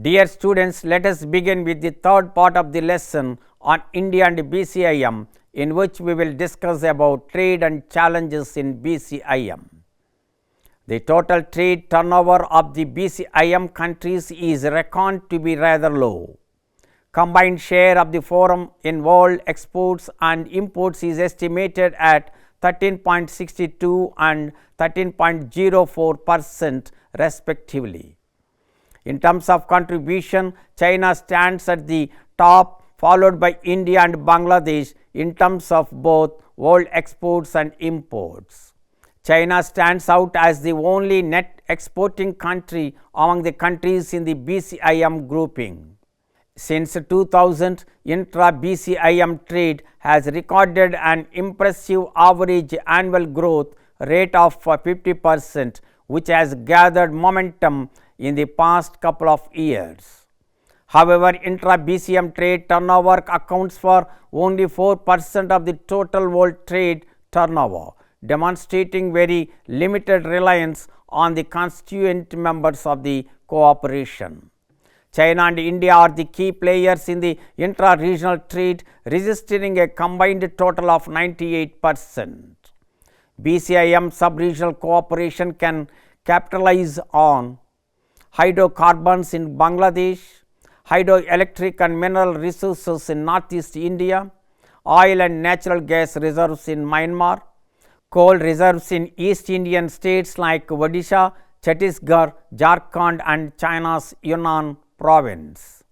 Dear students, let us begin with the third part of the lesson on India and BCIM, in which we will discuss about trade and challenges in BCIM. The total trade turnover of the BCIM countries is reckoned to be rather low. Combined share of the forum in world exports and imports is estimated at 13.62 and 13.04% respectively. In terms of contribution, China stands at the top, followed by India and Bangladesh in terms of both world exports and imports. China stands out as the only net exporting country among the countries in the BCIM grouping. Since 2000, intra-BCIM trade has recorded an impressive average annual growth rate of 50%, which has gathered momentum in the past couple of years. However, intra-BCIM trade turnover accounts for only 4% of the total world trade turnover, demonstrating very limited reliance on the constituent members of the cooperation. China and India are the key players in the intra-regional trade, registering a combined total of 98%. BCIM sub-regional cooperation can capitalize on hydrocarbons in Bangladesh, hydroelectric and mineral resources in Northeast India, oil and natural gas reserves in Myanmar, coal reserves in East Indian states like Odisha, Chhattisgarh, Jharkhand and China's Yunnan province.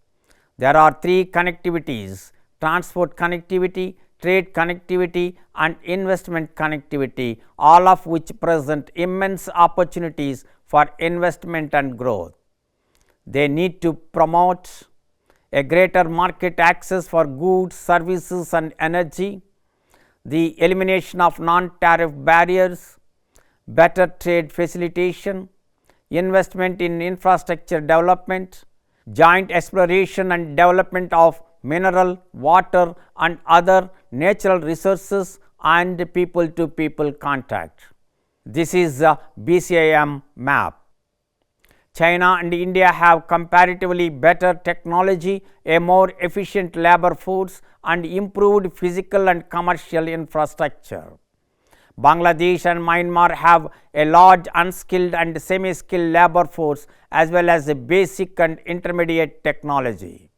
There are three connectivities: transport connectivity, trade connectivity and investment connectivity, all of which present immense opportunities for investment and growth. They need to promote a greater market access for goods, services and energy, the elimination of non-tariff barriers, better trade facilitation, investment in infrastructure development, joint exploration and development of mineral, water and other natural resources and people-to-people contact. This is a BCIM map. China and India have comparatively better technology, a more efficient labor force and improved physical and commercial infrastructure. Bangladesh and Myanmar have a large unskilled and semi-skilled labor force as well as a basic and intermediate technology.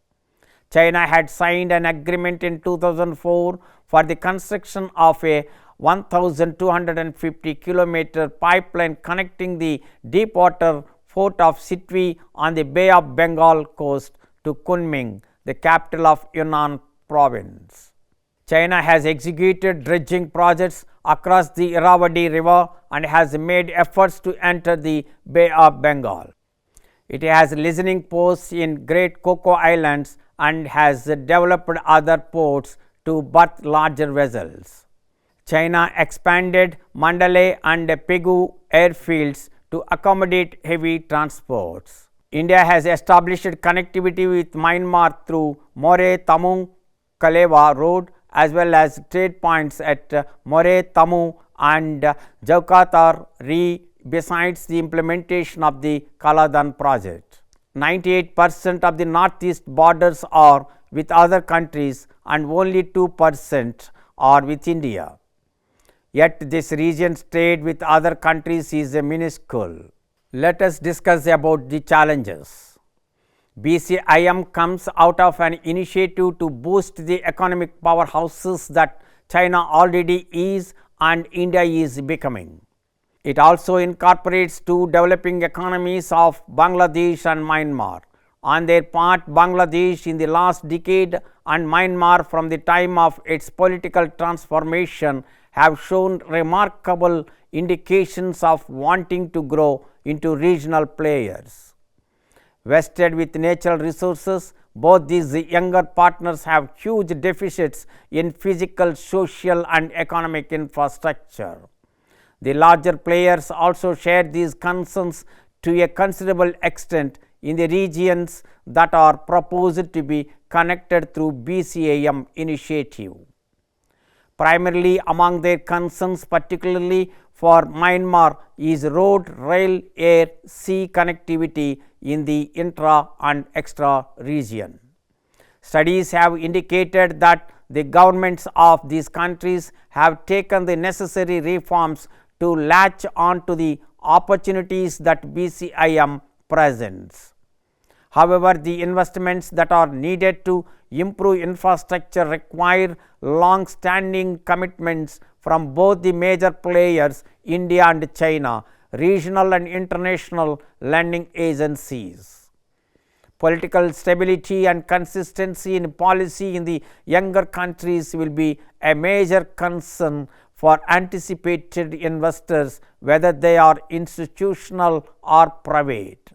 China had signed an agreement in 2004 for the construction of a 1,250 kilometer pipeline connecting the deepwater port of Sitwe on the Bay of Bengal coast to Kunming, the capital of Yunnan province. China has executed dredging projects across the Irrawaddy river and has made efforts to enter the Bay of Bengal. It has listening posts in Great Cocoa Islands and has developed other ports to berth larger vessels. China expanded Mandalay and Pegu airfields to accommodate heavy transports. India has established connectivity with Myanmar through More Tamu Kalewa Road as well as trade points at More Tamu and Jaukatar Ri besides the implementation of the Kaladan project. 98% of the northeast borders are with other countries and only 2% are with India. Yet this region's trade with other countries is minuscule. Let us discuss about the challenges. BCIM comes out of an initiative to boost the economic powerhouses that China already is and India is becoming. It also incorporates two developing economies of Bangladesh and Myanmar. On their part, Bangladesh in the last decade and Myanmar from the time of its political transformation have shown remarkable indications of wanting to grow into regional players. Vested with natural resources, both these younger partners have huge deficits in physical, social and economic infrastructure. The larger players also share these concerns to a considerable extent in the regions that are proposed to be connected through BCIM initiative. Primarily among their concerns, particularly for Myanmar is road, rail, air, sea connectivity in the intra and extra region. Studies have indicated that the governments of these countries have taken the necessary reforms to latch on to the opportunities that BCIM presents. However, the investments that are needed to improve infrastructure require long-standing commitments from both the major players, India and China, regional and international lending agencies. Political stability and consistency in policy in the younger countries will be a major concern for anticipated investors, whether they are institutional or private.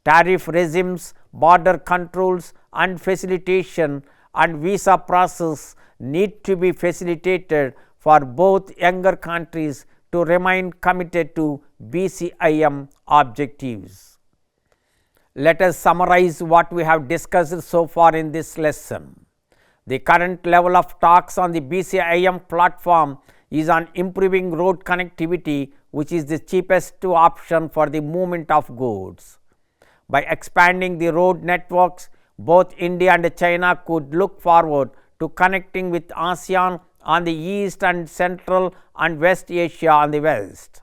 Tariff regimes, border controls and facilitation and visa process need to be facilitated for both younger countries to remain committed to BCIM objectives. Let us summarize what we have discussed so far in this lesson. The current level of talks on the BCIM platform is on improving road connectivity, which is the cheapest option for the movement of goods. By expanding the road networks, both India and China could look forward to connecting with ASEAN on the east and Central and West Asia on the west.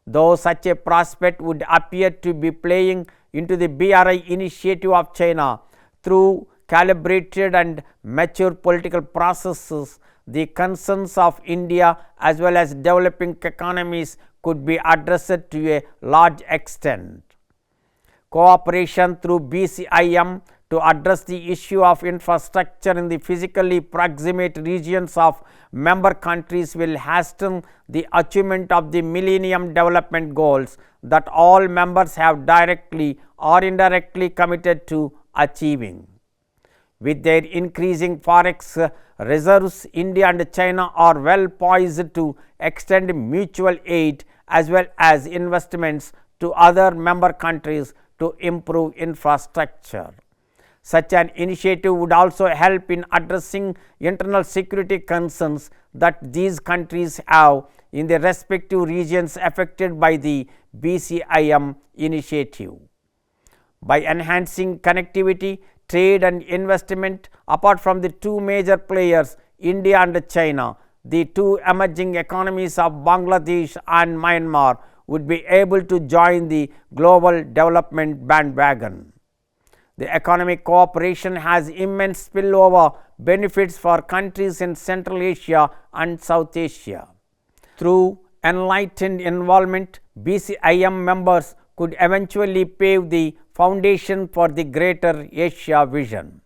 Though such a prospect would appear to be playing into the BRI initiative of China through calibrated and mature political processes, the concerns of India as well as developing economies could be addressed to a large extent. Cooperation through BCIM to address the issue of infrastructure in the physically proximate regions of member countries will hasten the achievement of the Millennium Development Goals that all members have directly or indirectly committed to achieving. With their increasing forex reserves, India and China are well poised to extend mutual aid as well as investments to other member countries to improve infrastructure. Such an initiative would also help in addressing internal security concerns that these countries have in their respective regions affected by the BCIM initiative. By enhancing connectivity, trade and investment, apart from the two major players, India and China, the two emerging economies of Bangladesh and Myanmar would be able to join the global development bandwagon. The economic cooperation has immense spillover benefits for countries in Central Asia and South Asia. Through enlightened involvement, BCIM members could eventually pave the foundation for the greater Asia vision.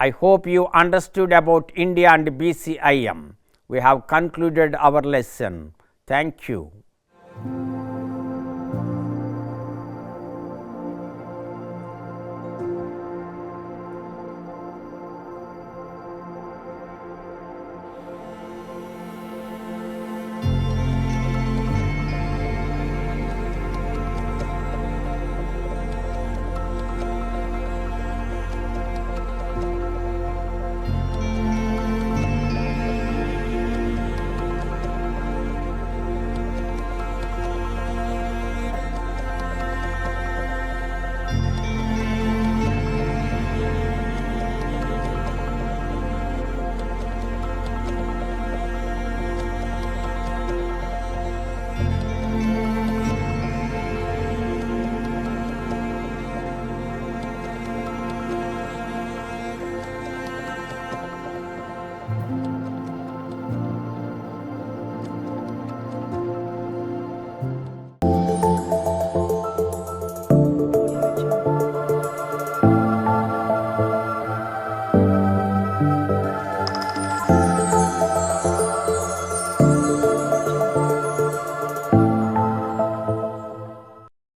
I hope you understood about India and BCIM. We have concluded our lesson. Thank you.